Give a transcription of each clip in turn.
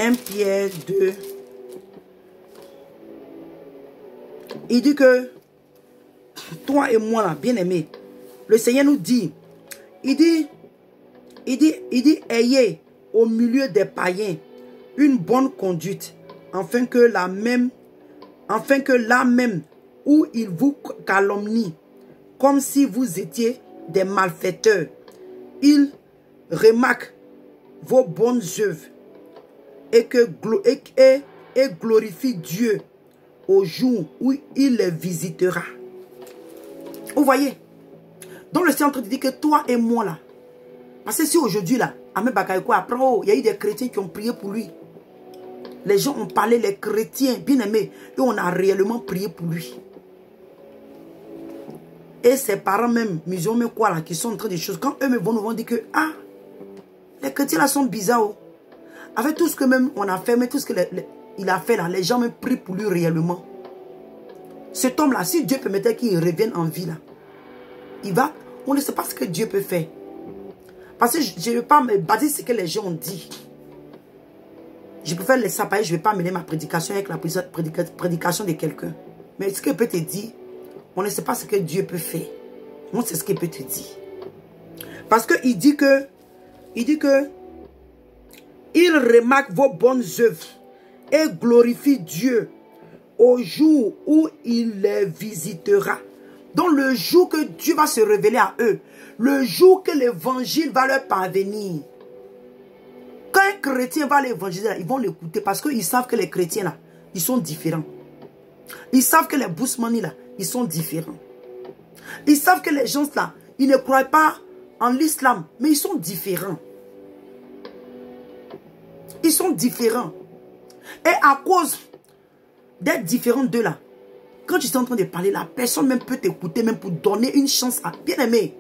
1 Pierre 2. Il dit que toi et moi, là, bien aimé, le Seigneur nous dit, il dit, ayez au milieu des païens une bonne conduite, afin que là même où ils vous calomnient, comme si vous étiez des malfaiteurs, ils remarquent vos bonnes œuvres et glorifient Dieu au jour où il les visitera. Vous voyez? Donc le Seigneur est en train de dire que toi et moi là, parce que si aujourd'hui là, Ahmed Bakayoko après, il y a eu des chrétiens qui ont prié pour lui. Les gens ont parlé, les chrétiens bien aimés, et on a réellement prié pour lui. Et ses parents même, musulmans quoi là, qui sont en train de choses, quand eux vont nous dire que, ah, les chrétiens là sont bizarres. Oh. Avec tout ce que même on a fait, mais tout ce qu'il a fait là, les gens même prient pour lui réellement. Cet homme là, si Dieu permettait qu'il revienne en vie là, il va, on ne sait pas ce que Dieu peut faire. Parce que je ne veux pas me baser sur ce que les gens ont dit. Je préfère laisser ça parler, je ne vais pas mener ma prédication avec la prédication de quelqu'un. Mais ce qu'il peut te dire, on ne sait pas ce que Dieu peut faire. Moi, c'est ce qu'il peut te dire. Parce qu'il dit que, il remarque vos bonnes œuvres et glorifie Dieu au jour où il les visitera. Donc le jour que Dieu va se révéler à eux, le jour que l'évangile va leur parvenir. Quand un chrétien va à l'évangile, ils vont l'écouter parce qu'ils savent que les chrétiens là, ils sont différents. Ils savent que les bousmani là, ils sont différents. Ils savent que les gens là, ils ne croient pas en l'islam, mais ils sont différents. Ils sont différents. Et à cause d'être différents d'eux là, quand tu es en train de parler, la personne même peut t'écouter, même pour donner une chance à bien-aimé.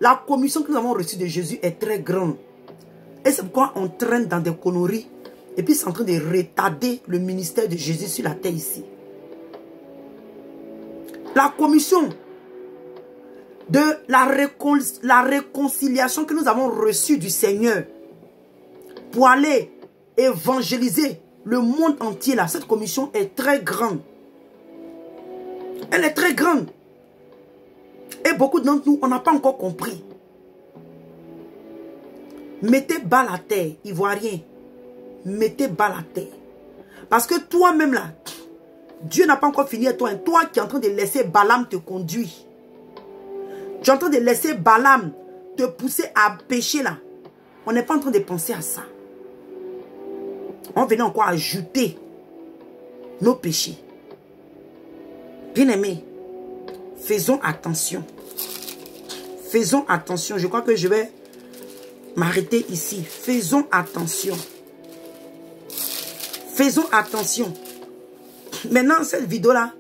La commission que nous avons reçue de Jésus est très grande. Et c'est pourquoi on traîne dans des conneries. Et puis c'est en train de retarder le ministère de Jésus sur la terre ici. La commission de la réconciliation que nous avons reçue du Seigneur pour aller évangéliser le monde entier là, cette commission est très grande. Elle est très grande. Et beaucoup d'entre nous, on n'a pas encore compris. Mettez bas la terre, Ivoirien. Mettez bas la terre. Parce que toi-même là, Dieu n'a pas encore fini à toi. Toi qui es en train de laisser Balaam te conduire. Tu es en train de laisser Balaam te pousser à pécher là. On n'est pas en train de penser à ça. On venait encore ajouter nos péchés. Bien-aimés, faisons attention. Faisons attention. Je crois que je vais m'arrêter ici. Faisons attention. Faisons attention. Maintenant, cette vidéo-là,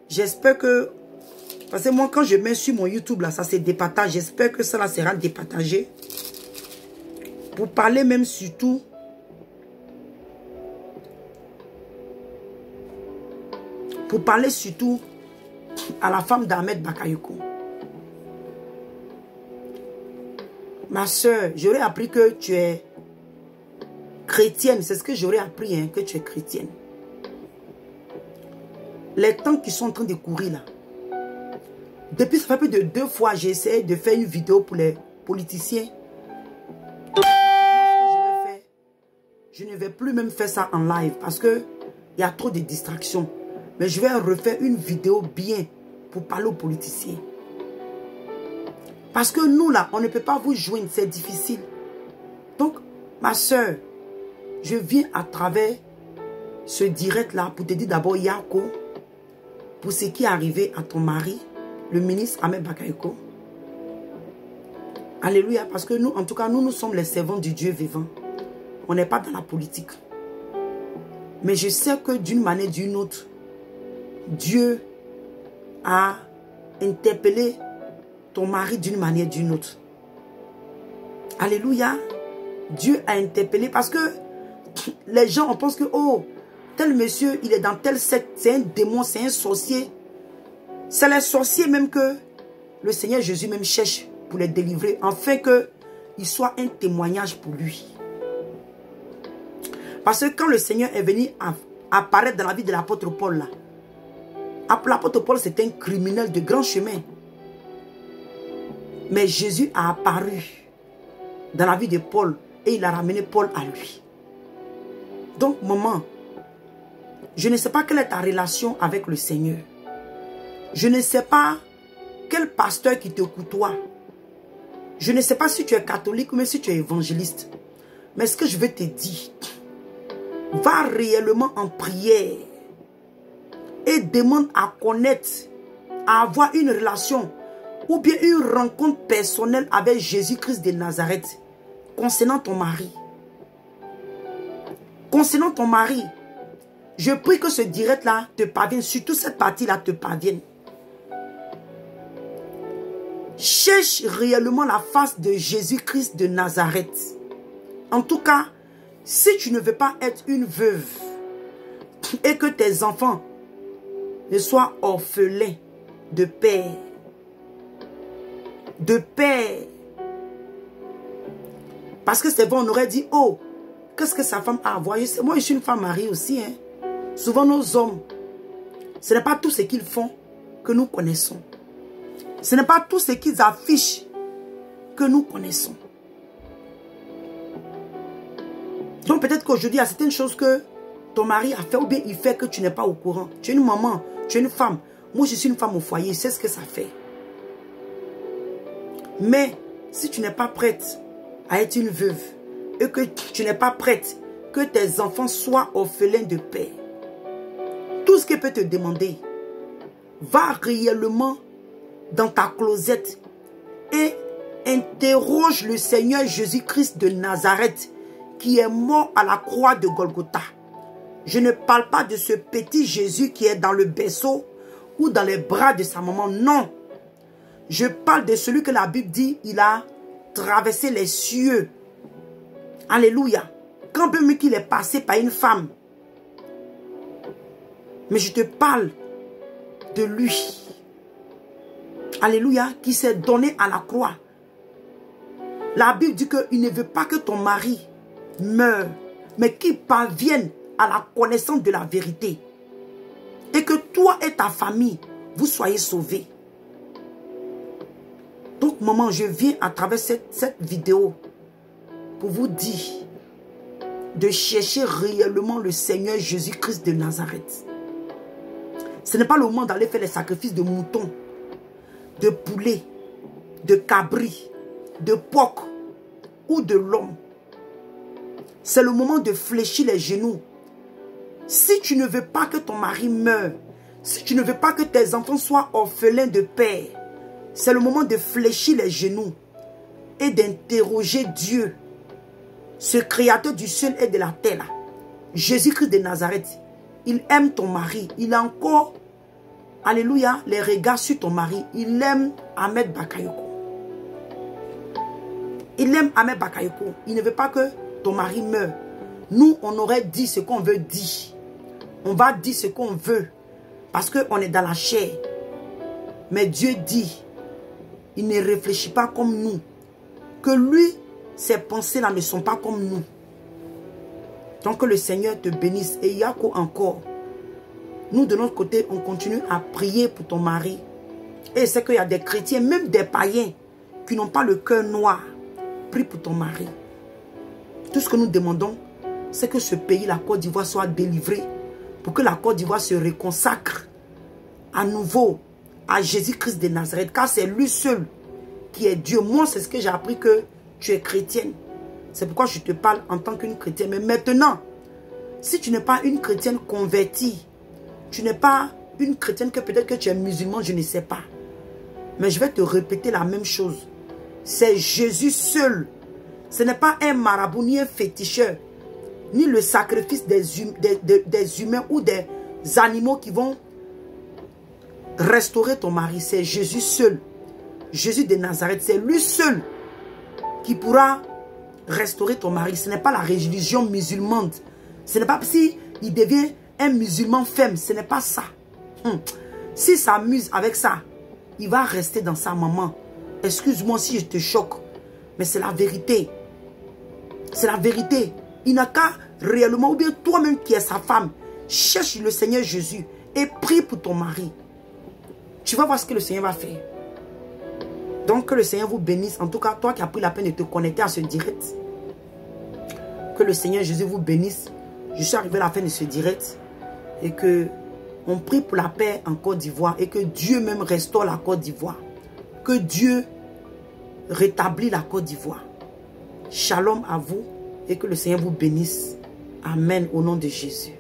j'espère que... Parce que moi, quand je mets sur mon YouTube, là, ça se départage. J'espère que ça sera départagé. Pour parler même surtout... Pour parler surtout à la femme d'Ahmed Bakayoko. Ma soeur, j'aurais appris que tu es chrétienne. C'est ce que j'aurais appris, hein, que tu es chrétienne. Les temps qui sont en train de courir là. Depuis, ça fait plus de 2 fois, j'ai essayé de faire une vidéo pour les politiciens. Je ne vais plus même faire ça en live parce que il y a trop de distractions. Mais je vais refaire une vidéo bien pour parler aux politiciens. Parce que nous là, on ne peut pas vous joindre, c'est difficile. Donc, ma soeur, je viens à travers ce direct là pour te dire d'abord Yako, pour ce qui est arrivé à ton mari, le ministre Ahmed Bakayoko. Alléluia, parce que nous, en tout cas, nous sommes les servants du Dieu vivant. On n'est pas dans la politique. Mais je sais que d'une manière ou d'une autre, Dieu a interpellé ton mari d'une manière ou d'une autre. Alléluia. Dieu a interpellé parce que les gens on pense que oh, tel monsieur, il est dans telle secte, c'est un démon, c'est un sorcier. C'est les sorciers même que le Seigneur Jésus même cherche pour les délivrer, afin qu'il soit un témoignage pour lui. Parce que quand le Seigneur est venu apparaître dans la vie de l'apôtre Paul, là, l'apôtre Paul, c'est un criminel de grand chemin. Mais Jésus a apparu dans la vie de Paul et il a ramené Paul à lui. Donc, maman, je ne sais pas quelle est ta relation avec le Seigneur. Je ne sais pas quel pasteur qui te côtoie. Je ne sais pas si tu es catholique ou même si tu es évangéliste. Mais ce que je vais te dire, va réellement en prière et demande à connaître, à avoir une relation ou bien une rencontre personnelle avec Jésus-Christ de Nazareth concernant ton mari. Concernant ton mari, je prie que ce direct-là te parvienne, surtout cette partie-là te parvienne. Cherche réellement la face de Jésus-Christ de Nazareth. En tout cas, si tu ne veux pas être une veuve et que tes enfants ne soient orphelins de père, parce que c'est bon, on aurait dit, oh, qu'est-ce que sa femme a à voir? Moi, je suis une femme mariée aussi. Hein. Souvent, nos hommes, ce n'est pas tout ce qu'ils font que nous connaissons. Ce n'est pas tout ce qu'ils affichent que nous connaissons. Donc, peut-être qu'aujourd'hui, il y a certaines choses que ton mari a fait ou bien il fait que tu n'es pas au courant. Tu es une maman, tu es une femme. Moi, je suis une femme au foyer, je sais ce que ça fait. Mais, si tu n'es pas prête à être une veuve et que tu n'es pas prête que tes enfants soient orphelins de père, tout ce qu'il peut te demander, va réellement dans ta closette et interroge le Seigneur Jésus-Christ de Nazareth qui est mort à la croix de Golgotha. Je ne parle pas de ce petit Jésus qui est dans le berceau ou dans les bras de sa maman, non. Je parle de celui que la Bible dit, il a traversé les cieux. Alléluia. Quand même qu'il est passé par une femme. Mais je te parle de lui. Alléluia, qui s'est donné à la croix. La Bible dit qu'il ne veut pas que ton mari meure, mais qu'il parvienne à la connaissance de la vérité. Et que toi et ta famille, vous soyez sauvés. Donc, maman, je viens à travers cette vidéo pour vous dire de chercher réellement le Seigneur Jésus-Christ de Nazareth. Ce n'est pas le moment d'aller faire les sacrifices de moutons, de poulets, de cabris, de porcs ou de l'homme. C'est le moment de fléchir les genoux. Si tu ne veux pas que ton mari meure, si tu ne veux pas que tes enfants soient orphelins de père, c'est le moment de fléchir les genoux et d'interroger Dieu, ce créateur du ciel et de la terre. Jésus-Christ de Nazareth, il aime ton mari. Il a encore, alléluia, les regards sur ton mari. Il aime Ahmed Bakayoko. Il aime Ahmed Bakayoko. Il ne veut pas que ton mari meure. Nous, on aurait dit ce qu'on veut dire. On va dire ce qu'on veut. Parce qu'on est dans la chair. Mais Dieu dit, il ne réfléchit pas comme nous. Que lui, ses pensées-là ne sont pas comme nous. Donc que le Seigneur te bénisse. Et Yako encore. Nous, de notre côté, on continue à prier pour ton mari. Et c'est qu'il y a des chrétiens, même des païens, qui n'ont pas le cœur noir. Prie pour ton mari. Tout ce que nous demandons, c'est que ce pays, la Côte d'Ivoire, soit délivré. Pour que la Côte d'Ivoire se réconsacre à nouveau à Jésus-Christ de Nazareth. Car c'est lui seul qui est Dieu. Moi, c'est ce que j'ai appris, que tu es chrétienne. C'est pourquoi je te parle en tant qu'une chrétienne. Mais maintenant, si tu n'es pas une chrétienne convertie, tu n'es pas une chrétienne que peut-être que tu es musulman, je ne sais pas. Mais je vais te répéter la même chose. C'est Jésus seul. Ce n'est pas un marabout ni un féticheur, ni le sacrifice des humains ou des animaux qui vont restaurer ton mari. C'est Jésus seul. Jésus de Nazareth, c'est lui seul qui pourra restaurer ton mari. Ce n'est pas la religion musulmane. Ce n'est pas si il devient un musulman ferme. Ce n'est pas ça. S'il s'amuse avec ça, il va rester dans sa maman. Excuse-moi si je te choque, mais c'est la vérité. C'est la vérité. Il n'a qu'à réellement, ou bien toi-même qui es sa femme, cherche le Seigneur Jésus et prie pour ton mari. Tu vas voir ce que le Seigneur va faire. Donc que le Seigneur vous bénisse. En tout cas, toi qui as pris la peine de te connecter à ce direct. Que le Seigneur Jésus vous bénisse. Je suis arrivé à la fin de ce direct. Et que on prie pour la paix en Côte d'Ivoire. Et que Dieu même restaure la Côte d'Ivoire. Que Dieu rétablit la Côte d'Ivoire. Shalom à vous. Et que le Seigneur vous bénisse. Amen au nom de Jésus.